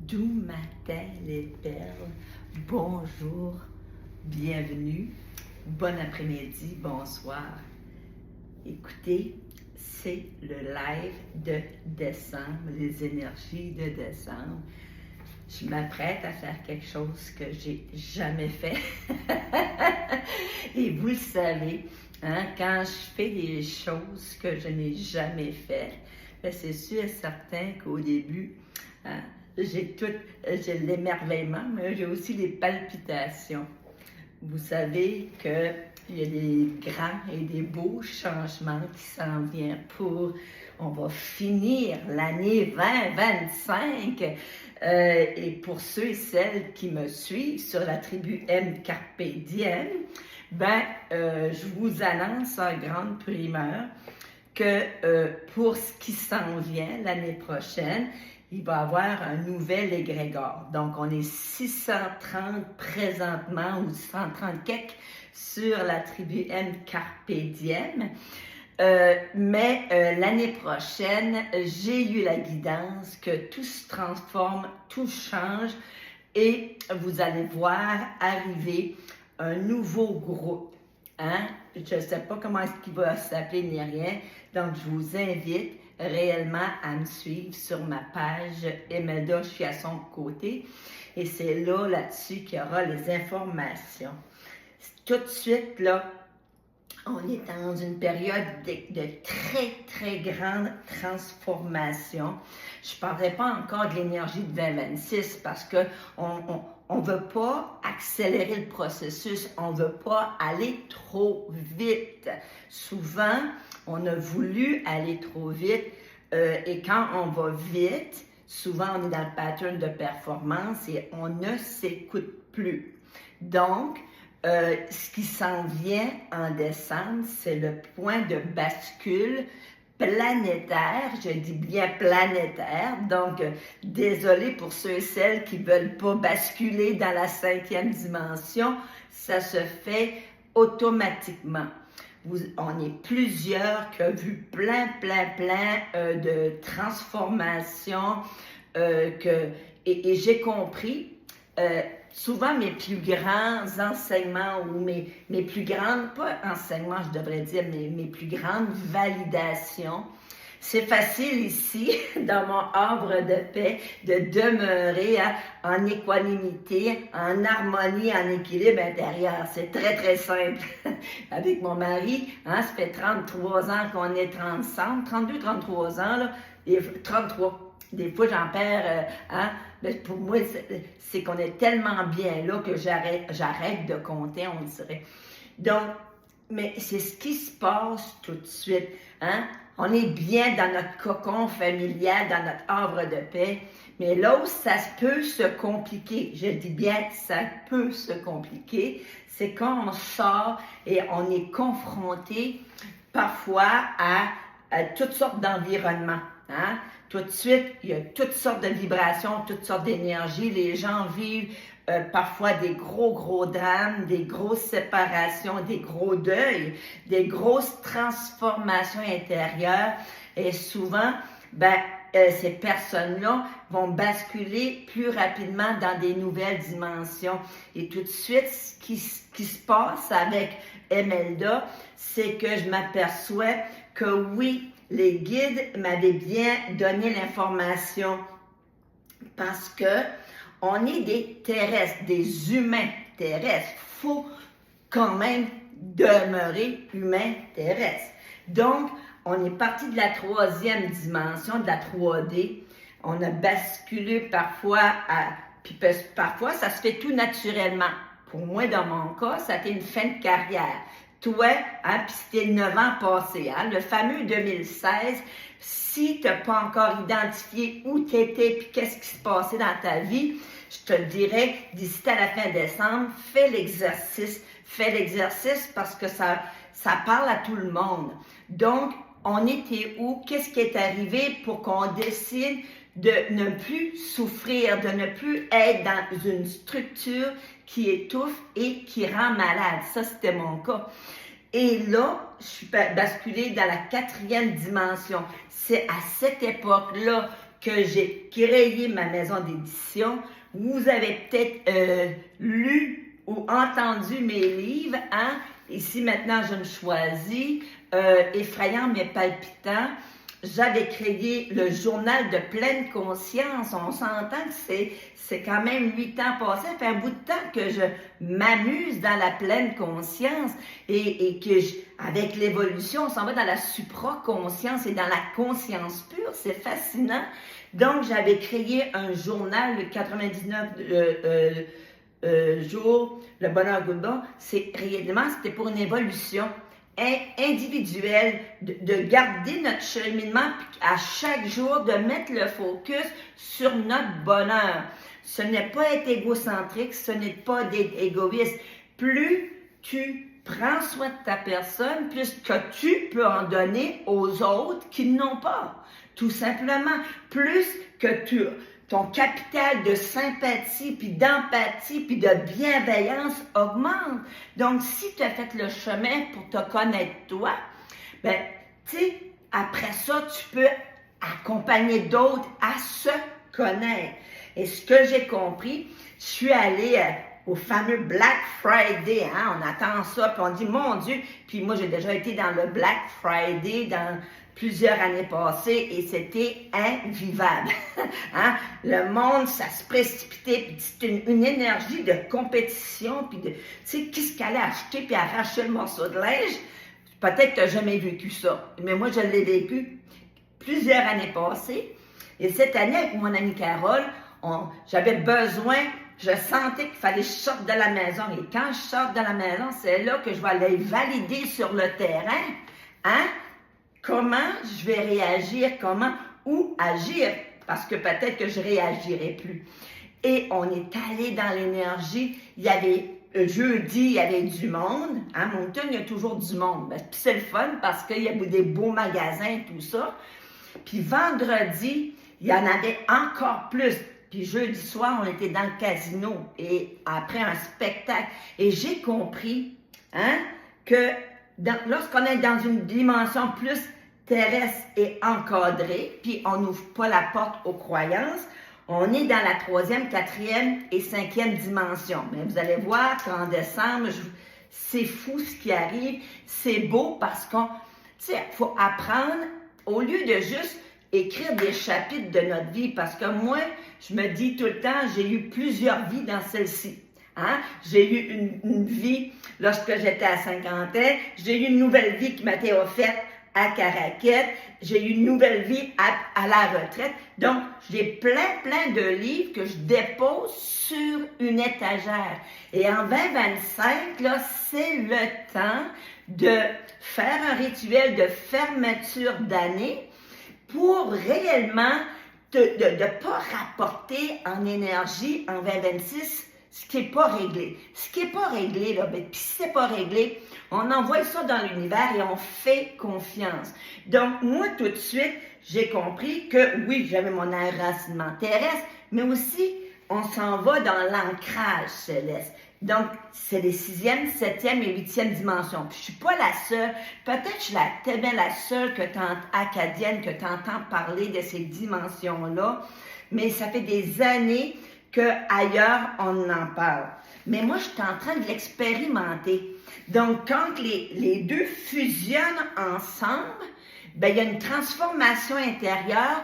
D'où matin les perles. Bonjour, bienvenue, bon après-midi, bonsoir. Écoutez, c'est le live de décembre, les énergies de décembre. Je m'apprête à faire quelque chose que j'ai jamais fait. Et vous le savez, hein, quand je fais des choses que je n'ai jamais faites, ben c'est sûr et certain qu'au début, hein, j'ai l'émerveillement, mais j'ai aussi les palpitations. Vous savez qu'il y a des grands et des beaux changements qui s'en viennent on va finir l'année 2025. Et pour ceux et celles qui me suivent sur la tribu M Carpe Diem, je vous annonce en grande primeur que pour ce qui s'en vient l'année prochaine, il va y avoir un nouvel égrégore. Donc, on est 630 présentement, ou 130 quelques, sur la tribu M Carpe Diem. L'année prochaine, j'ai eu la guidance que tout se transforme, tout change, et vous allez voir arriver un nouveau groupe. Hein? Je ne sais pas comment est-ce qu'il va s'appeler ni rien, donc je vous invite réellement à me suivre sur ma page Imelda, je suis à son côté, et c'est là-dessus qu'il y aura les informations. Tout de suite, là, on est dans une période de très, très grande transformation. Je ne parlerai pas encore de l'énergie de 2026 parce qu'on ne veut pas accélérer le processus, on ne veut pas aller trop vite. Souvent, on a voulu aller trop vite et quand on va vite, souvent on est dans le pattern de performance et on ne s'écoute plus. Donc, ce qui s'en vient en décembre, c'est le point de bascule planétaire, je dis bien planétaire, donc désolé pour ceux et celles qui ne veulent pas basculer dans la 5e dimension, ça se fait automatiquement. On est plusieurs qui ont vu plein de transformations et j'ai compris. Souvent, mes plus grands enseignements ou mes plus grandes, pas enseignements, je devrais dire, mes plus grandes validations, c'est facile ici, dans mon havre de paix, de demeurer en équanimité, en harmonie, en équilibre intérieur. C'est très, très simple. Avec mon mari, hein, ça fait 33 ans qu'on est ensemble, 32, 33 ans, là, et 33. Des fois, j'en perds, pour moi, c'est qu'on est tellement bien là que j'arrête de compter, on dirait. Donc, mais c'est ce qui se passe tout de suite, hein? On est bien dans notre cocon familial, dans notre havre de paix, mais là où ça peut se compliquer, je dis bien ça peut se compliquer, c'est quand on sort et on est confronté parfois à toutes sortes d'environnements, hein? Tout de suite, il y a toutes sortes de vibrations, toutes sortes d'énergies. Les gens vivent parfois des gros drames, des grosses séparations, des gros deuils, des grosses transformations intérieures. Et souvent, ces personnes-là vont basculer plus rapidement dans des nouvelles dimensions. Et tout de suite, ce qui se passe avec Imelda, c'est que je m'aperçois que oui, les guides m'avaient bien donné l'information parce que on est des terrestres, des humains terrestres. Il faut quand même demeurer humain terrestre. Donc, on est parti de la 3e dimension, de la 3D. On a basculé parfois puis parfois, ça se fait tout naturellement. Pour moi, dans mon cas, ça a été une fin de carrière. Toi, hein, puis c'était 9 ans passés, hein, le fameux 2016, si tu n'as pas encore identifié où tu étais puis qu'est-ce qui se passait dans ta vie, je te le dirais, d'ici à la fin décembre, fais l'exercice parce que ça parle à tout le monde. Donc, on était où? Qu'est-ce qui est arrivé pour qu'on décide de ne plus souffrir, de ne plus être dans une structure qui étouffe et qui rend malade. Ça, c'était mon cas. Et là, je suis basculée dans la 4e dimension. C'est à cette époque-là que j'ai créé ma maison d'édition. Vous avez peut-être lu ou entendu mes livres, hein? Ici, maintenant, je me choisis. Effrayant mais palpitant. J'avais créé le journal de pleine conscience. On s'entend que c'est quand même 8 ans passés. Ça fait un bout de temps que je m'amuse dans la pleine conscience et que avec l'évolution, on s'en va dans la supraconscience et dans la conscience pure. C'est fascinant. Donc, j'avais créé un journal de 99 jours, le bonheur Goulbon. C'était pour une évolution individuelle, de garder notre cheminement, puis à chaque jour, de mettre le focus sur notre bonheur. Ce n'est pas être égocentrique, ce n'est pas d'être égoïste. Plus tu prends soin de ta personne, plus que tu peux en donner aux autres qui n'ont pas. Tout simplement, plus que ton capital de sympathie, puis d'empathie, puis de bienveillance augmente. Donc, si tu as fait le chemin pour te connaître toi, ben, tu sais, après ça, tu peux accompagner d'autres à se connaître. Et ce que j'ai compris, je suis allée au fameux Black Friday, hein, on attend ça, puis on dit, mon Dieu, puis moi, j'ai déjà été dans le Black Friday, dans plusieurs années passées et c'était invivable. Hein? Le monde, ça se précipitait, puis c'était une énergie de compétition, puis de, tu sais, qui ce qu'elle allait acheter puis arracher le morceau de linge. Peut-être que tu n'as jamais vécu ça, mais moi, je l'ai vécu plusieurs années passées. Et cette année, avec mon amie Carole, j'avais besoin, je sentais qu'il fallait que je sorte de la maison. Et quand je sors de la maison, c'est là que je vais aller valider sur le terrain, hein? Comment je vais réagir, où agir, parce que peut-être que je réagirai plus. Et on est allé dans l'énergie, il y avait, jeudi, il y avait du monde, à Moncton, il y a toujours du monde. Ben, puis c'est le fun parce qu'il y a des beaux magasins, tout ça. Puis vendredi, il y en avait encore plus. Puis jeudi soir, on était dans le casino, et après un spectacle. Et j'ai compris, hein, que lorsqu'on est dans une dimension plus terrestre et encadrée, puis on n'ouvre pas la porte aux croyances, on est dans la 3e, 4e et 5e dimension. Mais vous allez voir qu'en décembre, c'est fou ce qui arrive. C'est beau parce qu'on, tu sais, il faut apprendre, au lieu de juste écrire des chapitres de notre vie, parce que moi, je me dis tout le temps, j'ai eu plusieurs vies dans celle-ci. Hein? J'ai eu une vie lorsque j'étais à 50 ans, j'ai eu une nouvelle vie qui m'a été offerte à Caraquette, j'ai eu une nouvelle vie à la retraite. Donc, j'ai plein de livres que je dépose sur une étagère. Et en 2025, là, c'est le temps de faire un rituel de fermeture d'année pour réellement de pas rapporter en énergie en 2026 ce qui n'est pas réglé. Ce qui n'est pas réglé, là, puis si c'est pas réglé, on envoie ça dans l'univers et on fait confiance. Donc, moi, tout de suite, j'ai compris que, oui, j'avais mon enracinement terrestre, mais aussi, on s'en va dans l'ancrage céleste. Donc, c'est les 6e, 7e et 8e dimensions. Puis, je suis pas la seule. Peut-être que je suis tellement la seule acadienne que tu entends parler de ces dimensions-là, mais ça fait des années qu'ailleurs, on en parle. Mais moi, je suis en train de l'expérimenter. Donc, quand les deux fusionnent ensemble, ben, il y a une transformation intérieure,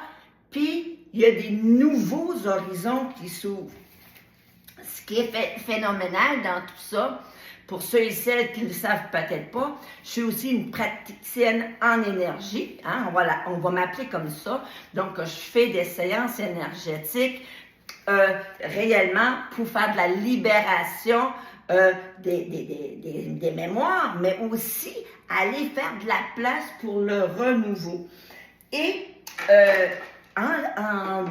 puis il y a des nouveaux horizons qui s'ouvrent. Ce qui est phénoménal dans tout ça, pour ceux et celles qui ne le savent peut-être pas, je suis aussi une praticienne en énergie. Hein? On va m'appeler comme ça. Donc, je fais des séances énergétiques réellement pour faire de la libération des mémoires, mais aussi aller faire de la place pour le renouveau. Et en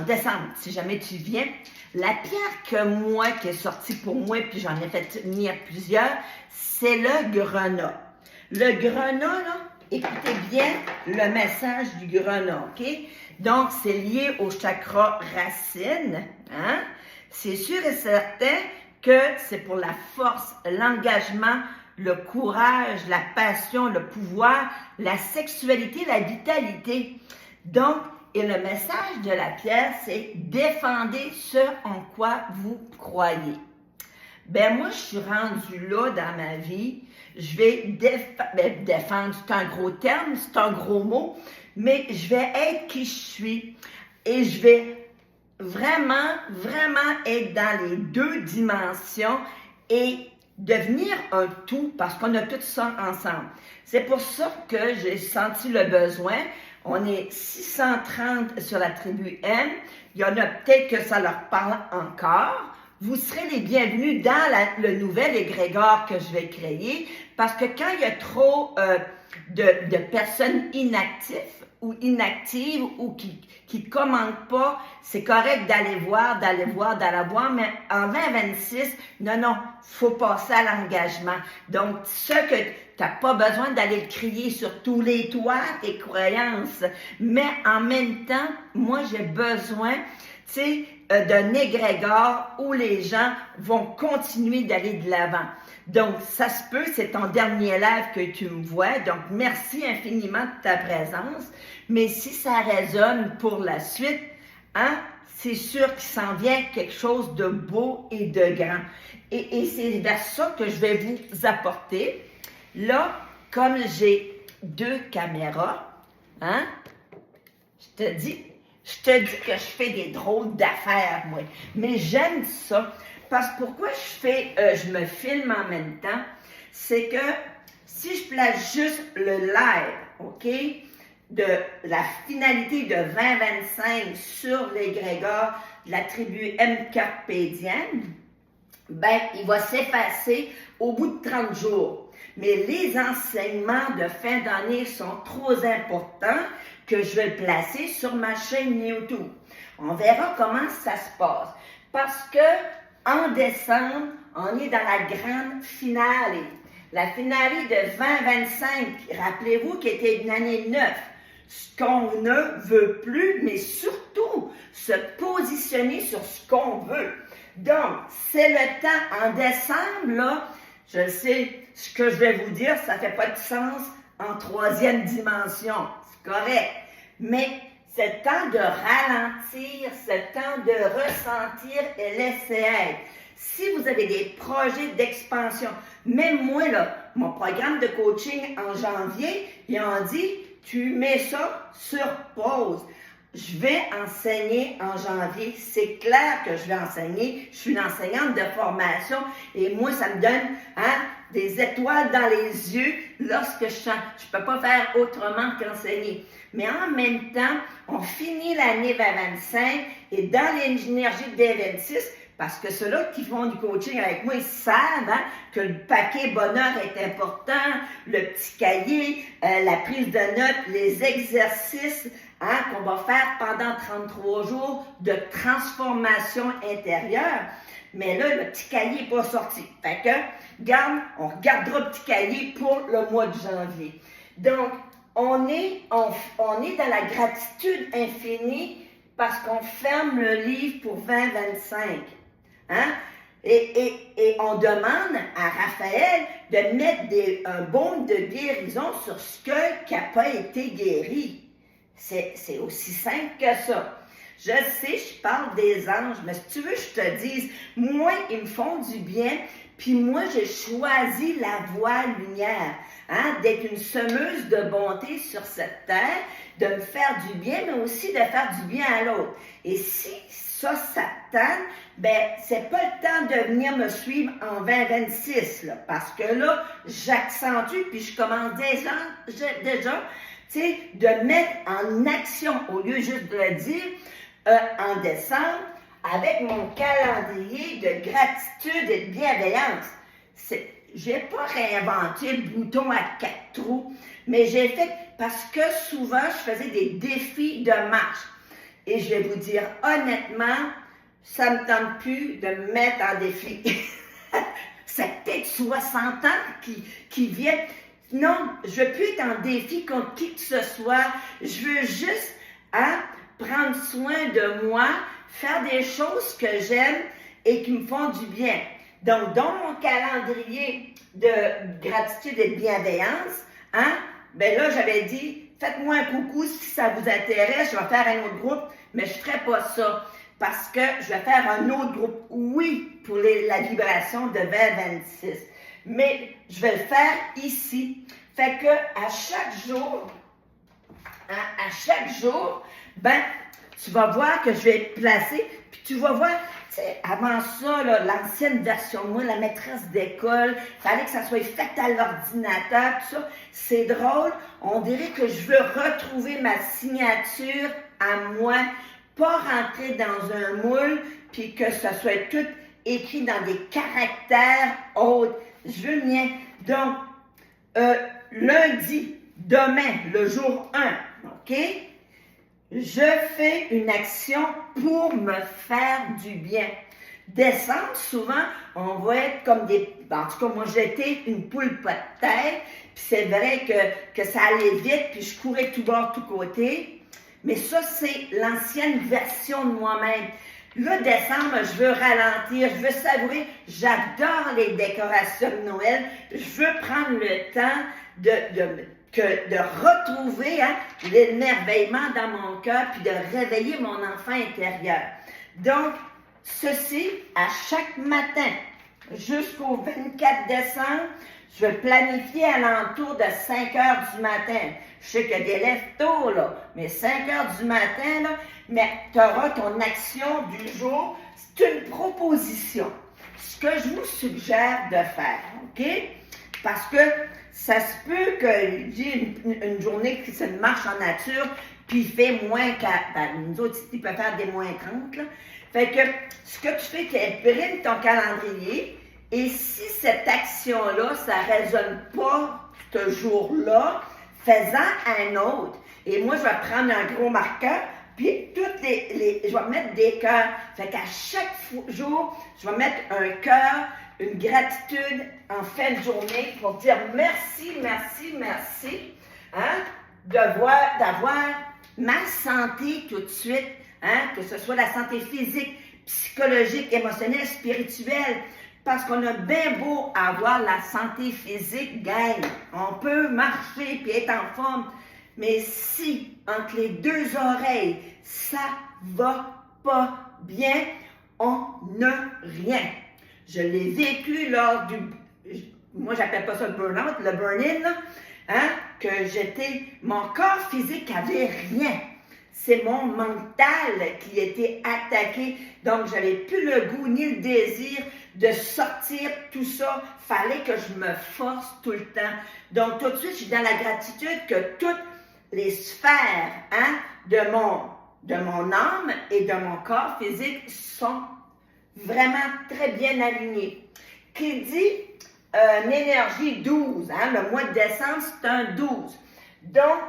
décembre, si jamais tu viens, la pierre qui est sortie pour moi, puis j'en ai fait venir plusieurs, c'est le grenat. Le grenat, là, écoutez bien le message du grenat, OK? Donc, c'est lié au chakra racine, hein? C'est sûr et certain que c'est pour la force, l'engagement, le courage, la passion, le pouvoir, la sexualité, la vitalité. Donc, Et le message de la pièce, c'est défendez ce en quoi vous croyez. Ben moi, je suis rendue là dans ma vie. Je vais défendre, c'est un gros terme, c'est un gros mot, mais je vais être qui je suis. Et je vais vraiment, vraiment être dans les deux dimensions et devenir un tout, parce qu'on a tout ça ensemble. C'est pour ça que j'ai senti le besoin. On est 630 sur la tribu M. Il y en a peut-être que ça leur parle encore. Vous serez les bienvenus dans le nouvel égrégore que je vais créer, parce que quand il y a trop de personnes inactives ou qui commentent pas, c'est correct d'aller voir, mais en 2026, non, faut passer à l'engagement. Donc, ce que tu n'as pas besoin d'aller le crier sur tous les toits, tes croyances, mais en même temps, moi, j'ai besoin, tu sais, d'un égrégore où les gens vont continuer d'aller de l'avant. Donc, ça se peut, c'est ton dernier live que tu me vois. Donc, merci infiniment de ta présence. Mais si ça résonne pour la suite, hein, c'est sûr qu'il s'en vient quelque chose de beau et de grand. Et c'est vers ça que je vais vous apporter. Là, comme j'ai 2 caméras, hein, je te dis que je fais des drôles d'affaires, moi. Mais j'aime ça. Parce que pourquoi je me filme en même temps, c'est que si je place juste le live, OK, de la finalité de 2025 sur l'égrégore de la tribu M carpédienne, ben, il va s'effacer au bout de 30 jours. Mais les enseignements de fin d'année sont trop importants que je vais le placer sur ma chaîne YouTube. On verra comment ça se passe. Parce que en décembre, on est dans la grande finale. La finale de 2025, rappelez-vous, qui était une année 9. Ce qu'on ne veut plus, mais surtout se positionner sur ce qu'on veut. Donc, c'est le temps en décembre, là, je sais, ce que je vais vous dire, ça ne fait pas de sens en 3e dimension. C'est correct. Mais c'est le temps de ralentir, c'est le temps de ressentir et laisser être. Si vous avez des projets d'expansion, même moi, là, mon programme de coaching en janvier, ils ont dit, tu mets ça sur pause. Je vais enseigner en janvier. C'est clair que je vais enseigner. Je suis une enseignante de formation et moi, ça me donne des étoiles dans les yeux lorsque je chante. Je ne peux pas faire autrement qu'enseigner. Mais en même temps, on finit l'année 2025 et dans l'énergie des 26, parce que ceux-là qui font du coaching avec moi, ils savent que le paquet bonheur est important, le petit cahier, la prise de notes, les exercices qu'on va faire pendant 33 jours de transformation intérieure. Mais là, le petit cahier n'est pas sorti. Fait que, on regardera le petit cahier pour le mois de janvier. Donc, on est dans la gratitude infinie parce qu'on ferme le livre pour 2025. Hein? Et on demande à Raphaël de mettre un baume de guérison sur ce qui n'a pas été guéri. C'est aussi simple que ça. Je sais, je parle des anges, mais si tu veux, je te dise, moi, ils me font du bien, puis moi, j'ai choisi la voie lumière, d'être une semeuse de bonté sur cette terre, de me faire du bien, mais aussi de faire du bien à l'autre. Et si ça te tente, ben, c'est pas le temps de venir me suivre en 2026, là, parce que là, j'accentue, puis je commence déjà, tu sais, de mettre en action, au lieu juste de le dire, en décembre, avec mon calendrier de gratitude et de bienveillance. J'ai pas réinventé le bouton à 4 trous, mais j'ai fait, parce que souvent, je faisais des défis de marche. Et je vais vous dire, honnêtement, ça ne me tente plus de me mettre en défi. C'est peut-être 60 ans qui viennent. Non, je ne veux plus être en défi contre qui que ce soit. Je veux juste prendre soin de moi, faire des choses que j'aime et qui me font du bien. Donc, dans mon calendrier de gratitude et de bienveillance, ben là, j'avais dit, faites-moi un coucou si ça vous intéresse. Je vais faire un autre groupe, mais je ne ferai pas ça parce que je vais faire un autre groupe. Oui, pour la vibration de 2026. Mais je vais le faire ici. Fait que à chaque jour, ben, tu vas voir que je vais placer, puis tu vas voir, tu sais, avant ça, là, l'ancienne version de moi, la maîtresse d'école, fallait que ça soit fait à l'ordinateur, tout ça. C'est drôle, on dirait que je veux retrouver ma signature à moi, pas rentrer dans un moule, puis que ça soit tout écrit dans des caractères autres. Je veux bien. Donc, lundi, demain, le jour 1, OK? Je fais une action pour me faire du bien. Décembre, souvent, on va être comme des... En tout cas, moi, j'étais une poule pas de tête, puis c'est vrai que ça allait vite, puis je courais tout bord, tout côté. Mais ça, c'est l'ancienne version de moi-même. Là, décembre, je veux ralentir, je veux savourer. J'adore les décorations de Noël. Je veux prendre le temps de retrouver l'émerveillement dans mon cœur puis de réveiller mon enfant intérieur. Donc, ceci, à chaque matin, jusqu'au 24 décembre, je vais planifier à l'entour de 5 heures du matin. Je sais qu'il y a des lèvres tôt, là, mais 5 heures du matin, là, mais tu auras ton action du jour. C'est une proposition. Ce que je vous suggère de faire, OK? Parce que ça se peut que j'ai une journée qui c'est une marche en nature, puis il fait moins qu'à... nous autres, ici, il peut faire des moins 30, là. Fait que ce que tu fais, tu imprimes ton calendrier, et si cette action-là, ça ne résonne pas ce jour-là, fais-en un autre. Et moi, je vais prendre un gros marqueur, puis je vais mettre des cœurs. Fait qu'à chaque jour, je vais mettre un cœur, une gratitude en fin de journée pour dire merci, merci, merci, d'avoir ma santé tout de suite, que ce soit la santé physique, psychologique, émotionnelle, spirituelle. Parce qu'on a bien beau avoir la santé physique, gang. On peut marcher puis être en forme. Mais si, entre les deux oreilles, ça va pas bien, on n'a rien. Je l'ai vécu lors moi j'appelle pas ça le burn-out, le burn-in, que mon corps physique avait rien. C'est mon mental qui était attaqué. Donc, j'avais plus le goût ni le désir de sortir tout ça. Fallait que je me force tout le temps. Donc, tout de suite, je suis dans la gratitude que toutes les sphères de mon âme et de mon corps physique sont vraiment très bien alignées. Qui dit une énergie 12, le mois de décembre, c'est un 12. Donc,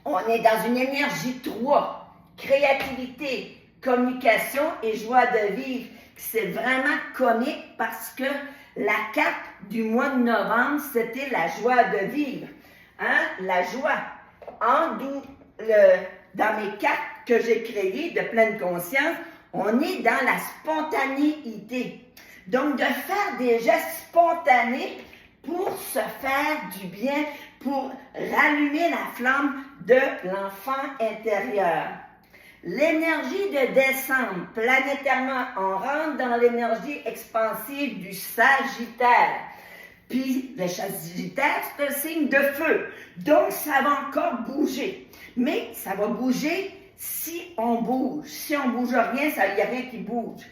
on est dans une énergie 3, créativité, communication et joie de vivre. C'est vraiment comique parce que la carte du mois de novembre, c'était la joie de vivre. La joie. Dans mes cartes que j'ai créées de pleine conscience, on est dans la spontanéité. Donc, de faire des gestes spontanés pour se faire du bien, pour rallumer la flamme de l'enfant intérieur. L'énergie de décembre, planétairement, on rentre dans l'énergie expansive du Sagittaire. Puis, le Sagittaire, c'est un signe de feu. Donc, ça va encore bouger. Mais ça va bouger si on bouge. Si on ne bouge rien, il n'y a rien qui bouge.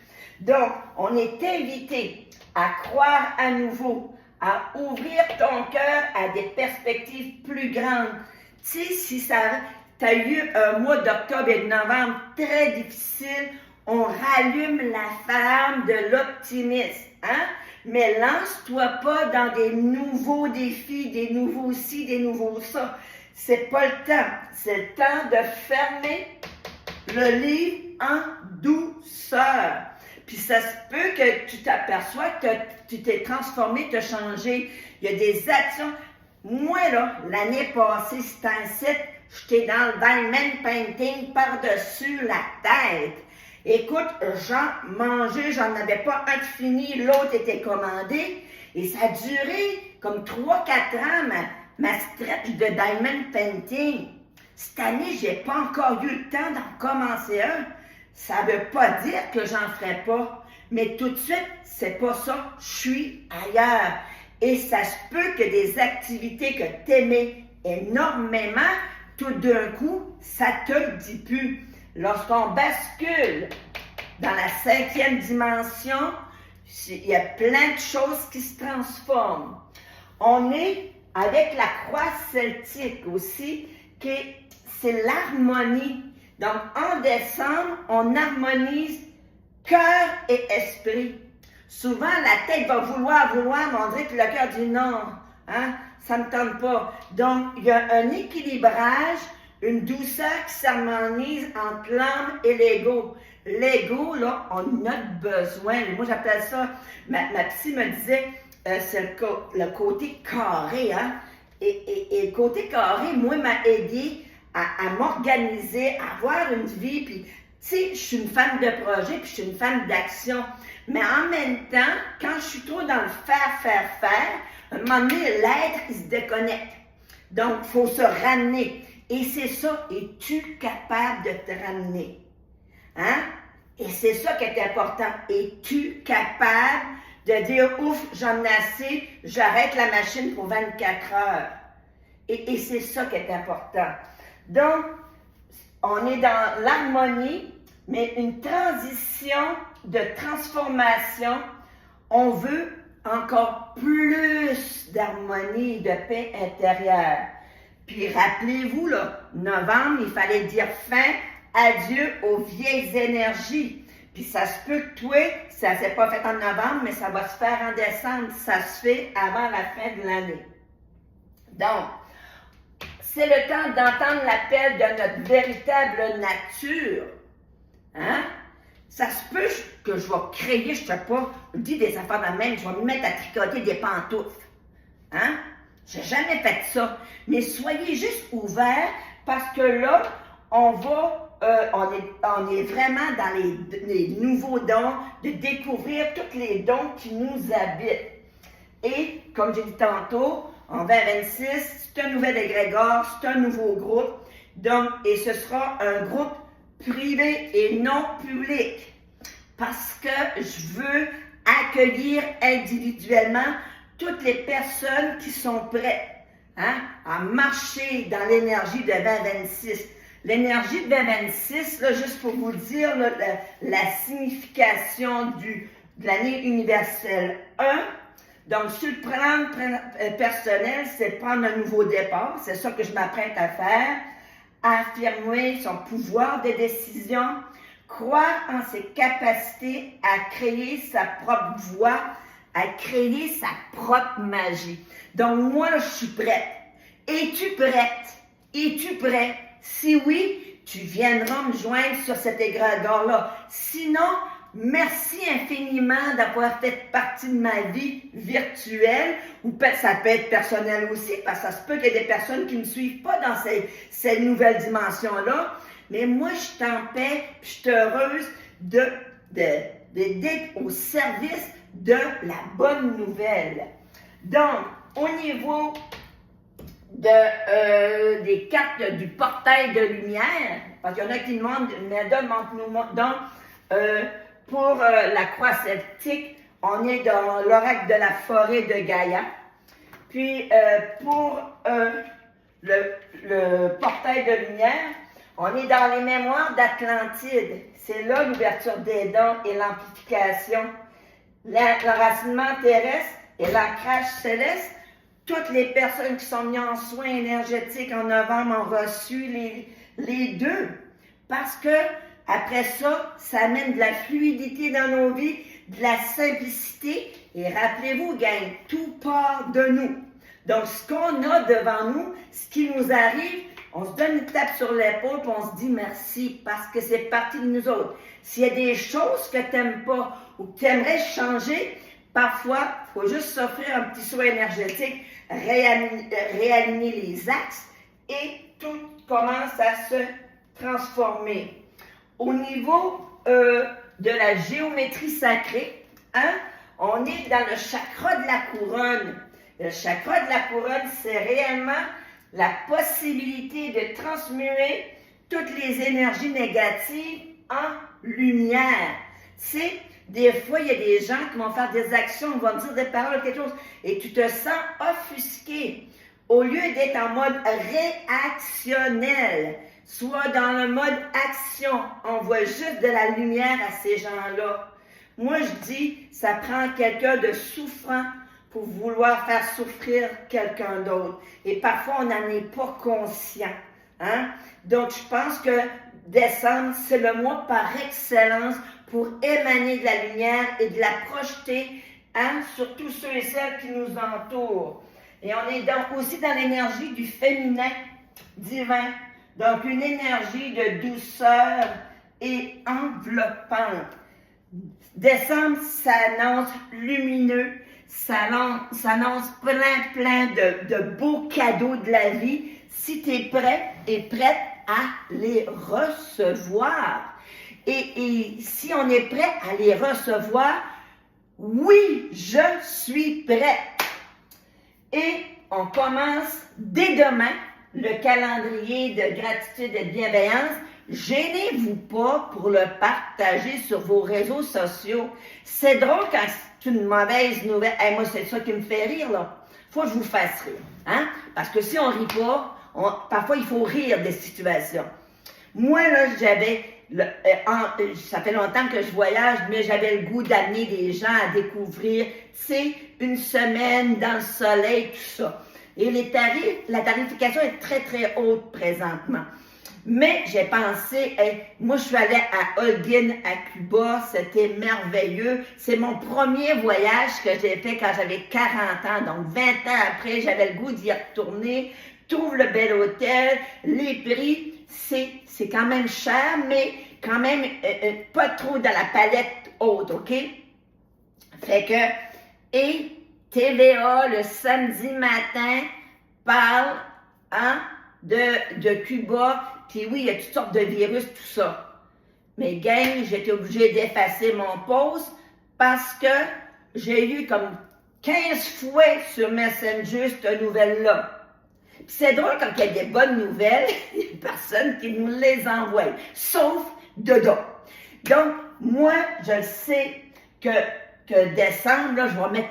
Donc, on est invité à croire à nouveau, à ouvrir ton cœur à des perspectives plus grandes. Tu sais, si tu as eu un mois d'octobre et de novembre très difficile, on rallume la flamme de l'optimisme. Mais lance-toi pas dans des nouveaux défis, des nouveaux ci, des nouveaux ça. C'est pas le temps. C'est le temps de fermer le livre en douceur. Puis ça se peut que tu t'aperçois que tu t'es transformé, tu as changé. Il y a des actions. Moi, là, l'année passée, c'était un site, j'étais dans le même painting par-dessus la tête. Écoute, j'en avais pas un fini, l'autre était commandé. Et ça a duré comme 3-4 ans, ma stretch de Diamond Painting. Cette année, j'ai pas encore eu le temps d'en commencer un. Ça veut pas dire que j'en ferai pas. Mais tout de suite, c'est pas ça. Je suis ailleurs. Et ça se peut que des activités que t'aimais énormément, tout d'un coup, ça te le dit plus. Lorsqu'on bascule dans la 5e dimension, il y a plein de choses qui se transforment. On est avec la croix celtique aussi, c'est l'harmonie. Donc, en décembre, on harmonise cœur et esprit. Souvent, la tête va vouloir, mais on dirait que le cœur dit non, hein, ça ne me tente pas. Donc, il y a un équilibrage, une douceur qui s'harmonise entre l'âme et l'ego. L'ego, là, on a besoin. Moi, j'appelle ça, ma psy me disait, c'est le côté carré, hein. Et le côté carré, moi, m'a aidé à m'organiser, à avoir une vie, puis, tu sais, je suis une femme de projet, puis je suis une femme d'action. Mais en même temps, quand je suis trop dans le faire, à un moment donné, l'être, il se déconnecte. Donc, il faut se ramener. Et c'est ça, es-tu capable de te ramener? Hein? Et c'est ça qui est important. Es-tu capable de dire, ouf, j'en ai assez, j'arrête la machine pour 24 heures? Et c'est ça qui est important. Donc, on est dans l'harmonie, mais une transition de transformation. On veut encore plus d'harmonie et de paix intérieure. Puis rappelez-vous, là, novembre, il fallait dire fin, adieu aux vieilles énergies. Puis ça se peut que toi, ça ne s'est pas fait en novembre, mais ça va se faire en décembre. Ça se fait avant la fin de l'année. Donc, c'est le temps d'entendre l'appel de notre véritable nature. Hein? Ça se peut que je vais créer, je ne sais pas, je dis des affaires de même, je vais me mettre à tricoter des pantoufles. Hein? J'ai jamais fait ça. Mais soyez juste ouverts parce que là, on est vraiment dans les nouveaux dons, de découvrir tous les dons qui nous habitent. Et, comme j'ai dit tantôt, en 2026, c'est un nouvel égrégore, c'est un nouveau groupe. Donc, et ce sera un groupe privé et non public. Parce que je veux accueillir individuellement toutes les personnes qui sont prêtes, hein, à marcher dans l'énergie de 2026. L'énergie de 2026, là, juste pour vous dire là, la signification de l'année universelle 1, donc sur le plan personnel, c'est prendre un nouveau départ, c'est ça que je m'apprête à faire, affirmer son pouvoir de décision, croire en ses capacités à créer sa propre voie, à créer sa propre magie. Donc, moi, là, je suis prête. Es-tu prête? Es-tu prêt? Si oui, tu viendras me joindre sur cet égrégore-là. Sinon, merci infiniment d'avoir fait partie de ma vie virtuelle, ou ça peut être personnel aussi, parce que ça se peut qu'il y ait des personnes qui ne me suivent pas dans cette nouvelle dimension-là. Mais moi, je suis en paix, puis je suis heureuse d'être au service de la bonne nouvelle. Donc, au niveau des cartes du portail de lumière, parce qu'il y en a qui demandent, Neda, montre-nous, donc, pour la croix celtique, on est dans l'oracle de la forêt de Gaïa. Puis, pour le portail de lumière, on est dans les mémoires d'Atlantide. C'est là l'ouverture des dons et l'amplification. L'enracinement terrestre et l'ancrage céleste. Toutes les personnes qui sont mises en soins énergétiques en novembre ont reçu les deux. Parce que, après ça, ça amène de la fluidité dans nos vies, de la simplicité. Et rappelez-vous, gang, tout part de nous. Donc, ce qu'on a devant nous, ce qui nous arrive, on se donne une tape sur l'épaule et on se dit merci parce que c'est parti de nous autres. S'il y a des choses que tu n'aimes pas ou que tu aimerais changer, parfois, il faut juste s'offrir un petit soin énergétique, réaligner les axes et tout commence à se transformer. Au niveau de la géométrie sacrée, hein, on est dans le chakra de la couronne. Le chakra de la couronne, c'est réellement la possibilité de transmuer toutes les énergies négatives en lumière. Tu sais, des fois, il y a des gens qui vont faire des actions, vont dire des paroles, quelque chose, et tu te sens offusqué. Au lieu d'être en mode réactionnel, soit dans le mode action, on voit juste de la lumière à ces gens-là. Moi, je dis, ça prend quelqu'un de souffrant pour vouloir faire souffrir quelqu'un d'autre. Et parfois, on n'en est pas conscient. Hein? Donc, je pense que décembre, c'est le mois par excellence pour émaner de la lumière et de la projeter sur tous ceux et celles qui nous entourent. Et on est donc aussi dans l'énergie du féminin divin. Donc, une énergie de douceur et enveloppante. Décembre s'annonce lumineux, s'annonce plein de beaux cadeaux de la vie si tu es prêt et prête à les recevoir. Et si on est prêt à les recevoir, oui, je suis prêt. Et on commence dès demain le calendrier de gratitude et de bienveillance. Gênez-vous pas pour le partager sur vos réseaux sociaux. C'est drôle quand c'est une mauvaise nouvelle. Hey, moi, c'est ça qui me fait rire, là. Faut que je vous fasse rire. Hein? Parce que si on rit pas, parfois il faut rire des situations. Moi, là, ça fait longtemps que je voyage, mais j'avais le goût d'amener des gens à découvrir, tu sais, une semaine dans le soleil, tout ça. Et la tarification est très, très haute présentement. Mais j'ai pensé, moi je suis allée à Holguín, à Cuba, c'était merveilleux. C'est mon premier voyage que j'ai fait quand j'avais 40 ans. Donc 20 ans après, j'avais le goût d'y retourner. Trouve le bel hôtel, les prix, c'est quand même cher, mais quand même pas trop dans la palette haute, OK? Fait que, et TVA, le samedi matin, parle, de Cuba. Puis oui, il y a toutes sortes de virus, tout ça. Mais gang, j'étais obligée d'effacer mon post parce que j'ai eu comme 15 fouets sur Messenger cette nouvelle-là. Puis c'est drôle quand il y a des bonnes nouvelles, il y a personne qui nous les envoie, sauf dedans. Donc, moi, je sais que décembre, là, je vais mettre...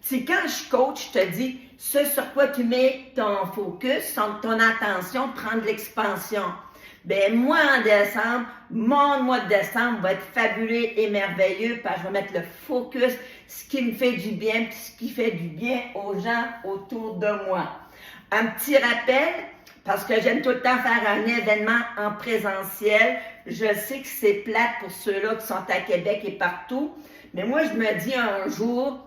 C'est quand je coach, je te dis, ce sur quoi tu mets ton focus, ton attention, prendre l'expansion. Ben moi, en décembre, mon mois de décembre va être fabuleux et merveilleux parce que je vais mettre le focus, ce qui me fait du bien, puis ce qui fait du bien aux gens autour de moi. Un petit rappel, parce que j'aime tout le temps faire un événement en présentiel. Je sais que c'est plate pour ceux-là qui sont à Québec et partout, mais moi, je me dis un jour,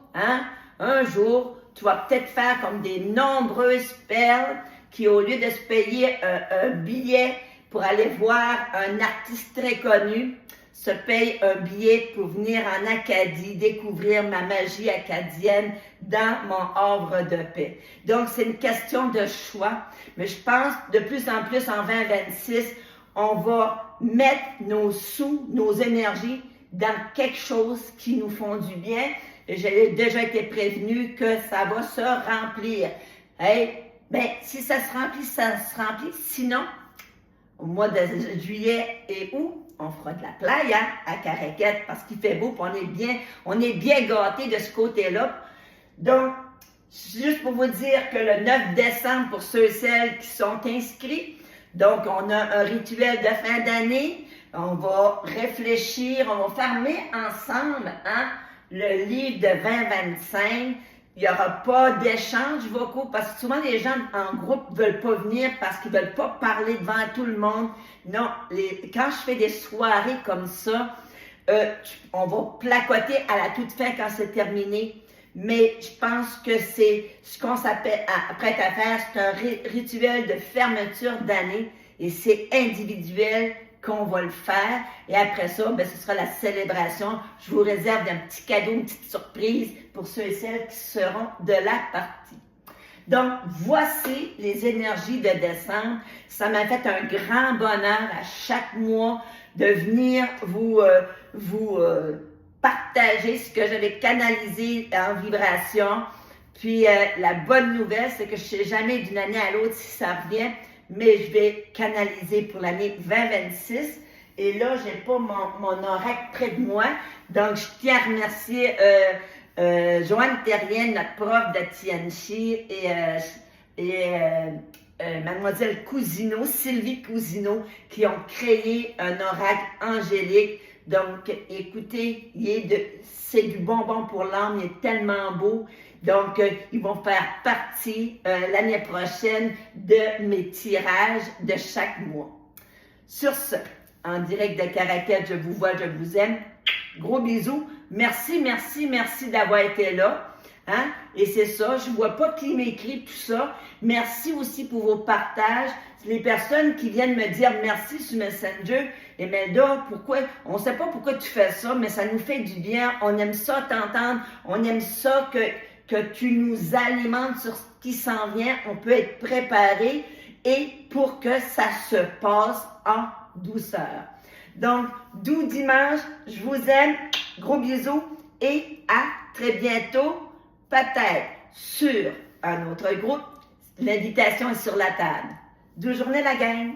tu vas peut-être faire comme des nombreuses perles qui, au lieu de se payer un billet pour aller voir un artiste très connu, se paye un billet pour venir en Acadie, découvrir ma magie acadienne dans mon havre de paix. Donc, c'est une question de choix, mais je pense de plus en plus en 2026, on va mettre nos sous, nos énergies dans quelque chose qui nous font du bien. J'ai déjà été prévenue que ça va se remplir. Hey, ben, si ça se remplit, ça se remplit. Sinon, au mois de juillet et août, on fera de la playa à Caraquette parce qu'il fait beau, puis on est bien gâtés de ce côté-là. Donc, juste pour vous dire que le 9 décembre, pour ceux et celles qui sont inscrits, donc on a un rituel de fin d'année, on va réfléchir, on va fermer ensemble, le livre de 2025. Il n'y aura pas d'échanges vocaux parce que souvent les gens en groupe ne veulent pas venir parce qu'ils ne veulent pas parler devant tout le monde. Non, quand je fais des soirées comme ça, on va placoter à la toute fin quand c'est terminé. Mais je pense que c'est ce qu'on s'apprête à faire, c'est un rituel de fermeture d'année et c'est individuel qu'on va le faire. Et après ça, ben, ce sera la célébration. Je vous réserve un petit cadeau, une petite surprise pour ceux et celles qui seront de la partie. Donc, voici les énergies de décembre. Ça m'a fait un grand bonheur à chaque mois de venir vous partager ce que j'avais canalisé en vibration. Puis la bonne nouvelle, c'est que je ne sais jamais d'une année à l'autre si ça revient, mais je vais canaliser pour l'année 2026. Et là, je n'ai pas mon oracle près de moi. Donc, je tiens à remercier Joanne Terrienne, notre prof de Tianchi, et Mademoiselle Cousineau, Sylvie Cousineau, qui ont créé un oracle angélique. Donc, écoutez, c'est du bonbon pour l'âme, il est tellement beau. Donc, ils vont faire partie l'année prochaine de mes tirages de chaque mois. Sur ce, en direct de Caracal, je vous vois, je vous aime. Gros bisous. Merci, merci, merci d'avoir été là. Hein? Et c'est ça, je ne vois pas qui m'écrit tout ça. Merci aussi pour vos partages. Les personnes qui viennent me dire merci sur Messenger. Et Melda, pourquoi? On ne sait pas pourquoi tu fais ça, mais ça nous fait du bien. On aime ça t'entendre. On aime ça que tu nous alimentes sur ce qui s'en vient. On peut être préparé et pour que ça se passe en douceur. Donc, doux dimanche, je vous aime. Gros bisous et à très bientôt. Peut-être sur un autre groupe. L'invitation est sur la table. Douce journée la gang!